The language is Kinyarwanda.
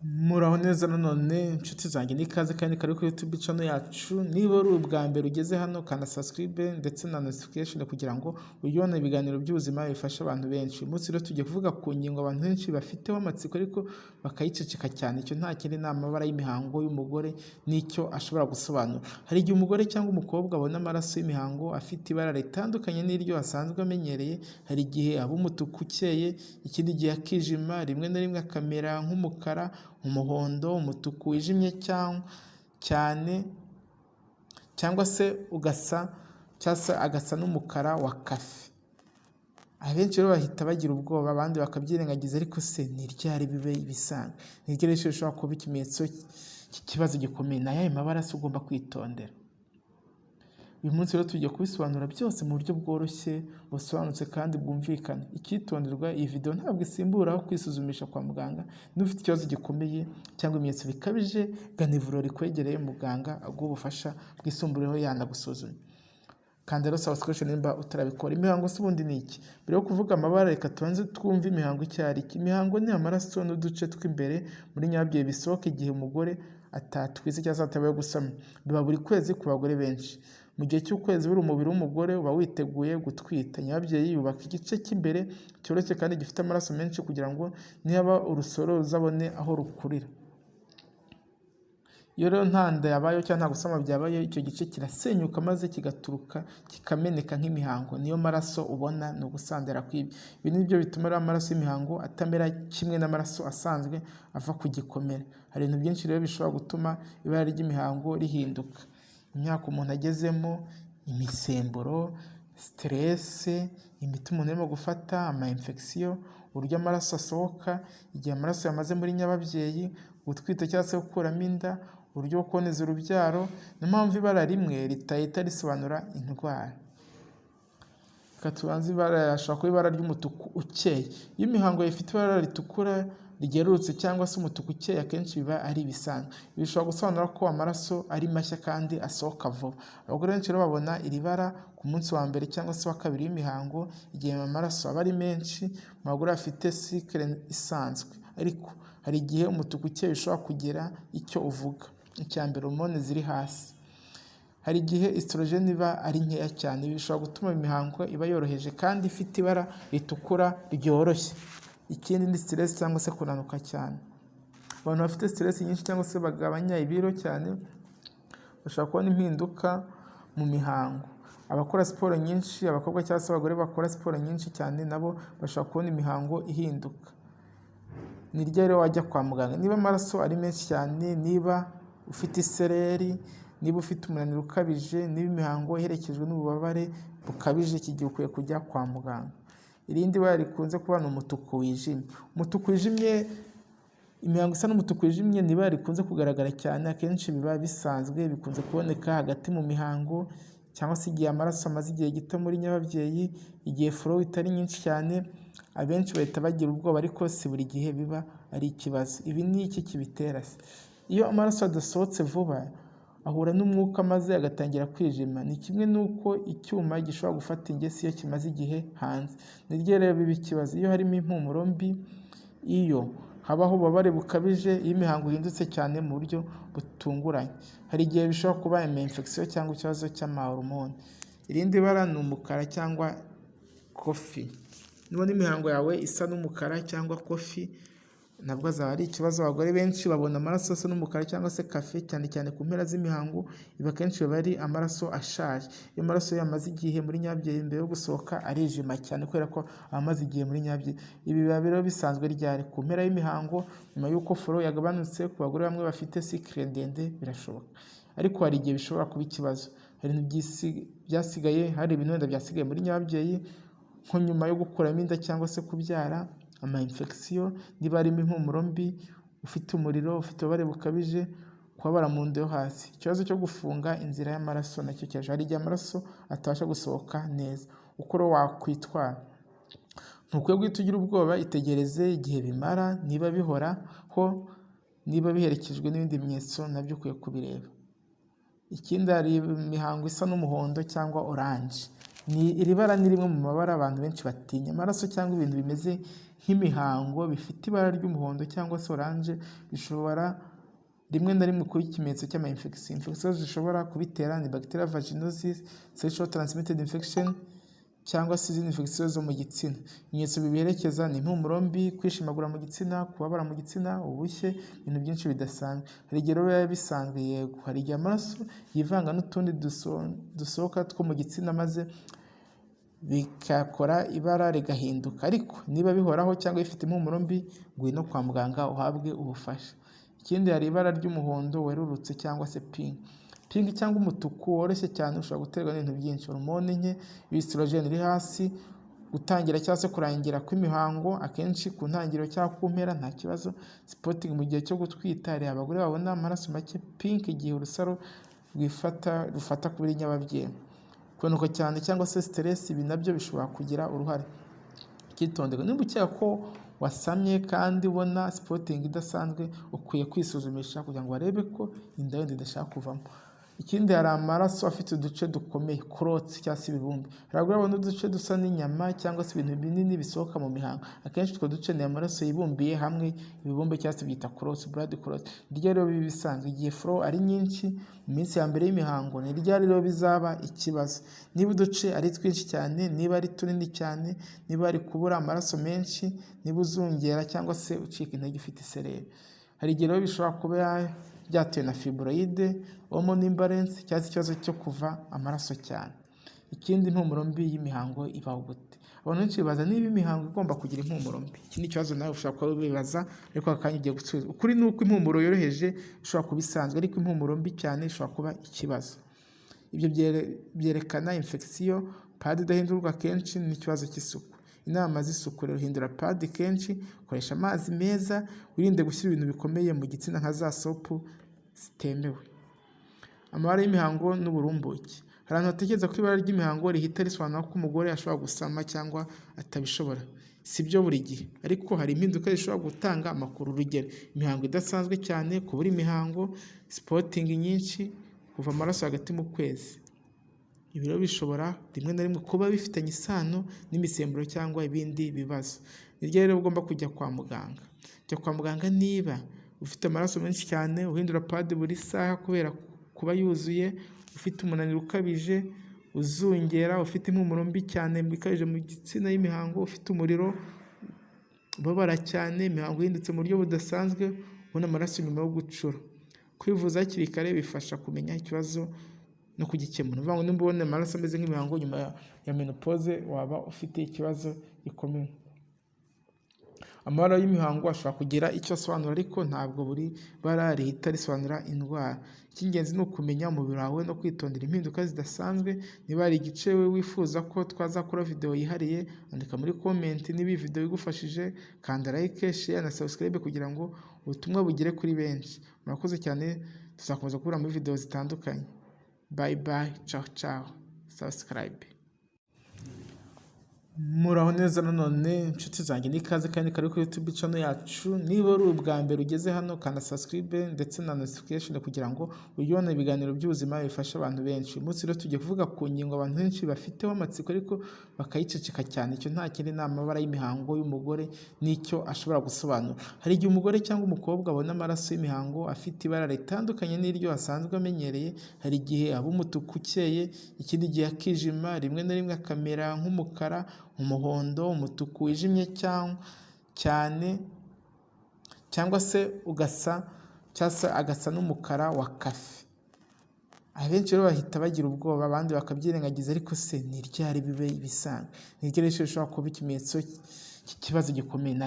Muraho neza nanone inshuti zanjye n'ikaze kandi kari kuri YouTube channel yacu. Niba ari ubwa mbere ugeze hano kanda subscribe ndetse na notification kugira ngo ujye ubona ibiganiro by'ubuzima bifasha abantu benshi. Uyu munsi rero tugiye kuvuga ku ngingo abantu benshi bafiteho amatsiko ariko bakayiceceka cyane. Icyo nta kindi ni amabara y'imihango y'umugore n'icyo ashobora gusobanura. Hari igihe umugore cyangwa umukobwa abona amaraso y'imihango afite ibara ritandukanye n'iryo asanzwe amenyereye. Hari igihe aba umutuku ukeye, ikindi gihe akijima, rimwe na rimwe akamera nk'umukara, umuhondo, umutuku wijimye cyane cyangwa se agasa n'umukara wa kafe. Abenshi rero bahita bagira ubwoba, abandi bakabyirengagiza, ariko se ni ryari bibe ibisanzwe? Ni ryo rero rishobora kuba ikimenyetso cy'ikibazo gikomeye. Ni ayahe mabara se ugomba kwitondera? Uyu munsi rero tugiye kubisobanura byose mu buryo bworoshye, busobanutse kandi bwumvikana. Icyitonderwa, iyi video ntabwo isimbura aho kwisuzumisha kwa muganga. Niba ufite ikibazo gikomeye cyangwa ibimenyetso bikabije, gana ivuriro rikwegereye, muganga aguha ubufasha bwisumbuyeho yanagusuzuma. Kandi rero subscription nimba utarabikora. Imihango se ubundi ni iki? Mbere yo kuvuga amabara, reka tubanze twumve imihango icyo ari cyo. Imihango ni amaraso n'uduce tw'imbere muri nyababyeyi bisohoka igihe umugore atatwise cyangwa se atabaye gusama. Biba buri kwezi ku bagore benshi. Mu gihe cy'ukwezi buri umubiri w'umugore uba witeguye gutwita. Nyababyeyi yubaka igice cy'imbere cyoroshye kandi gifite amaraso menshi kugira ngo niba urusoro ruzabone aho rukurira. Iyo rero nta nda yabayeho cyangwa nta gusama byabayeho, icyo gice kirasenyuka maze kigaturuka kikameneka nk'imihango. Niyo maraso ubona ni ugusandara kw'ibi. Ibi ni byo bituma rero amaraso y'imihango atamera kimwe n'amaraso asanzwe ava ku gikomere. Hari ibintu byinshi rero bishobora gutuma ibara ry'imihango rihinduka. Imyaka umuntu agezemo, imisemburo, stress, imiti umuntu arimo gufata, ama-infection, uburyo amaraso asohoka, igihe amaraso yamaze muri nyababyeyi, gutwita cyangwa se gukuramo inda, uburyo bwo kuboneza urubyaro. Niyo mpamvu ibara rimwe ritahita risobanura indwara. Reka tubanze ibara, hashobora kuba ibara ry'umutuku ukeye. Iyo imihango ifite ibara ritukura rigerurutse cyangwa se umutuku ukeye, akenshi biba ari ibisanzwe. Ibi bishobora gusobanura ko amaraso ari mashya kandi asohoka vuba. Abagore benshi rero babona iri bara ku munsi wa mbere cyangwa se wa kabiri w'imihango, igihe amaraso aba ari menshi mu bagore bafite cycle isanzwe. Ariko hari igihe umutuku ukeye ushobora kugira icyo uvuga. Icya mbere, hormone ziri hasi. Hari igihe estrogen iba ari nkeya cyane. Ibi bishobora gutuma imihango iba yoroheje kandi ifite ibara ritukura ryoroshye. Ikindi ni stress cyangwa se kunanuka cyane. Abantu bafite stress nyinshi cyangwa se bagabanya ibiro cyane bashobora kubona impinduka mu mihango. Abakora siporo nyinshi, abakobwa cyangwa se abagore bakora siporo nyinshi cyane, nabo bashobora kubona imihango ihinduka. Ni ryo rero wajya kwa muganga niba amaraso ari menshi cyane, niba ufite isereri, niba ufite umunaniro ukabije, niba imihango iherekejwe n'ububabare bukabije, iki gihe ukwiye kujya kwa muganga. Irindi bara rikunze kuba ni umutuku wijimye. Umutuku wijimye, imihango isa n'umutuku wijimye ni ibara rikunze kugaragara cyane. Akenshi biba bisanzwe, bikunze kuboneka hagati mu mihango cyangwa se igihe amaraso amaze igihe gito muri nyababyeyi, igihe flow itari nyinshi cyane. Abenshi bahita bagira ubwoba, ariko si buri gihe biba ari ikibazo. Ibi ni iki kibitera se? Iyo amaraso adasohotse vuba ahura n'umwuka maze agatangira kwijima. Ni kimwe n'uko icyuma gishobora gufata ingesi iyo kimaze igihe hanze. Ni ryo rero biba ikibazo. Iyo harimo impumuro mbi, iyo habaho ububabare bukabije, iyo imihango ihindutse cyane mu buryo butunguranye. Hari igihe bishobora kuba infection cyangwa ikibazo cy'amahormone. Irindi bara ni umukara cyangwa kofi. Nubona imihango yawe isa n'umukara cyangwa kofi, nabwo azaba ari ikibazo. Abagore benshi babona amaraso asa n'umukara cyangwa se kafe, cyane cyane ku mpera z'imihango. Ibi akenshi biba ari amaraso ashaje. Iyo amaraso yamaze igihe muri nyababyeyi, mbere yo gusohoka arijima cyane kubera ko amaze igihe muri nyababyeyi. Ibi biba rero bisanzwe ryari? Ku mpera y'imihango, nyuma y'uko flow yagabanutse. Ku bagore bamwe bafite cycle ndende birashoboka, ariko hari igihe bishobora kuba ikibazo. Hari ibintu byasigaye, hari ibintu wenda byasigaye muri nyababyeyi nko nyuma yo gukuramo inda cyangwa se kubyara, ama-infection, niba harimo impumuro mbi, ufite umuriro, ufite ububabare bukabije, kubabara mu nda yo hasi. Ikibazo cyo gufunga inzira y'amaraso nacyo cyaje. Hari igihe amaraso atabasha gusohoka neza. Uko rero wakwitwara? Ntukwiye guhita ugira ubwoba, itegereze igihe bimara. Niba bihoraho, niba biherekejwe n'ibindi bimenyetso, nabyo ukwiye kubireba. Ikindi, hari imihango isa n'umuhondo cyangwa oranje. Iri bara ni rimwe mu mabara abantu benshi batinya. Amaraso cyangwa ibintu bimeze nk'imihango bifite ibara ry'umuhondo cyangwa se oranje bishobora rimwe na rimwe kuba ikimenyetso cy'ama-infection. Infection zishobora kubitera ni bacterial vaginosis, sexual transmitted infection cyangwa se izindi infection zo mu gitsina. Ibimenyetso biberekeza ni impumuro mbi, kwishimagura mu gitsina, kubabara mu gitsina, ubushye, ibintu byinshi bidasanzwe. Hari igihe biba bisanzwe yego, hari igihe amaraso yivanga n'utundi dusohoka two mu gitsina maze bikakora ibara rigahinduka, ariko niba bihoraho cyangwa bifite impumuro mbi ngwino kwa muganga uhabwe ubufasha. Ikindi hari ibara ry'umuhondo werurutse cyangwa se pink cyangwa umutuku woroshye cyane ushobora guterwa n'ibintu byinshi, hormone nke, estrogen iri hasi, gutangira cyangwa se kurangira kw'imihango akenshi ku ntangiriro cyangwa ku mpera nta kibazo, spotting mu gihe cyo gutwita, hari abagore babona amaraso make pink igihe urusaro rufata kuri nyababyeyi, kunanuka cyane cyangwa se stress, ibi nabyo bishobora kugira uruhare. Ikitonderwa niba ukeka ko wasamye kandi ubona spotting idasanzwe ukwiye kwisuzumisha kugira ngo barebe ko inda yenda idashaka kuvamo. Ikindi hari amaraso afite uduce dukomeye clots cyangwa se ibibumbe, hari abagore babona uduce dusa n'inyama cyangwa se ibintu binini bisohoka mu mihango, akenshi utwo duce ni amaraso yibumbiye hamwe ibibumbe cyangwa se byita clots, blood clots. Iryo rero biba bisanzwe igihe flow ari nyinshi mu minsi ya mbere y'imihango, ni ryo rero bizaba ikibazo. Niba uduce ari twinshi cyane, niba ari tunini cyane, niba ari kubura amaraso menshi, niba uzungera cyangwa se ucika intege ufite isereri. Hari igihe rero bishobora kuba byatewe na fibroide, hormone imbalance cyangwa se ikibazo cyo kuva amaraso cyane. Ikindi impumuro mbi y'imihango ibaho gute? Abantu benshi bibaza niba imihango igomba kugira impumuro mbi. Iki ni ikibazo nawe ushobora kuba wibaza, ariko aka kanya ugiye gusubiza. Ukuri ni uko impumuro yoroheje ishobora kuba isanzwe, ariko impumuro mbi cyane ishobora kuba ikibazo. Ibyo byerekana infection, pad idahindurwa kenshi n'ikibazo cy'isuku. Inama z'isuku rero: hindura pad kenshi, koresha amazi meza, wirinde gushyira ibintu bikomeye mu gitsina nka za sopu zitemewe. Amabara y'imihango n'uburumbuke: hari abantu batekereza ko ibara ry'imihango rihita risobanura ko umugore ashobora gusama cyangwa atabishobora. Si byo buri gihe, ariko hari impinduka zishobora gutanga amakuru. Urugero: imihango idasanzwe cyane, kubura imihango, spotting nyinshi, kuva amaraso hagati mu kwezi. Ibi rero bishobora rimwe na rimwe kuba bifitanye isano n'imisemburo cyangwa ibindi bibazo. Ni ryo rero ugomba kujya kwa muganga. Jya kwa muganga niba ufite amaraso menshi cyane, uhindura pad buri saha kubera kuba yuzuye, ufite umunaniro ukabije, uzungera, ufite impumuro mbi cyane bikabije mu gitsina y'imihango, ufite umuriro, ubabara cyane, imihango ihindutse mu buryo budasanzwe, ubona amaraso nyuma yo gucura. Kwivuza hakiri kare bifasha kumenya ikibazo no kugikemura. Uvuga ngo nimba ubona amaraso ameze nk'imihango nyuma ya menopause, waba ufite ikibazo gikomeye. Amabara y'imihango ashobora kugira icyo asobanura, ariko ntabwo buri bara rihita risobanura indwara. Icy'ingenzi ni ukumenya umubiri wawe no kwitondera impinduka zidasanzwe. Niba hari igice wifuza ko twazakora video yihariye, andika muri comment. Niba iyi video igufashije, kanda like, share na subscribe kugira ngo ubutumwa bugere kuri benshi. Murakoze cyane, tuzakomeza guhura muri video zitandukanye. Bye bye, ciao ciao, subscribe. Muraho neza nanone inshuti zanjye, n'ikaze kandi kari kuri YouTube channel yacu. Niba ari ubwa mbere ugeze hano, kanda subscribe ndetse na notification kugira ngo ujye ibiganiro by'ubuzima bifasha abantu benshi. Uyu munsi rero tugiye kuvuga ku ngingo abantu benshi bafiteho amatsiko ariko bakayiceceka cyane. Icyo nta kindi ni amabara y'imihango y'umugore n'icyo ashobora gusobanura. Hari igihe umugore cyangwa umukobwa abona amaraso y'imihango afite ibara ritandukanye n'iryo asanzwe amenyereye. Hari igihe aba umutuku ukeye, ikindi gihe akijima, rimwe na rimwe akamera nk'umukara, umuhondo, umutuku wijimye cyane, cyangwa se agasa n'umukara wa kafe. Abenshi rero bahita bagira ubwoba, abandi bakabyirengagiza, ariko se ni ryari bibe ibisanzwe? Ni ryo rero bishobora kuba ikimenyetso cy'ikibazo gikomeye.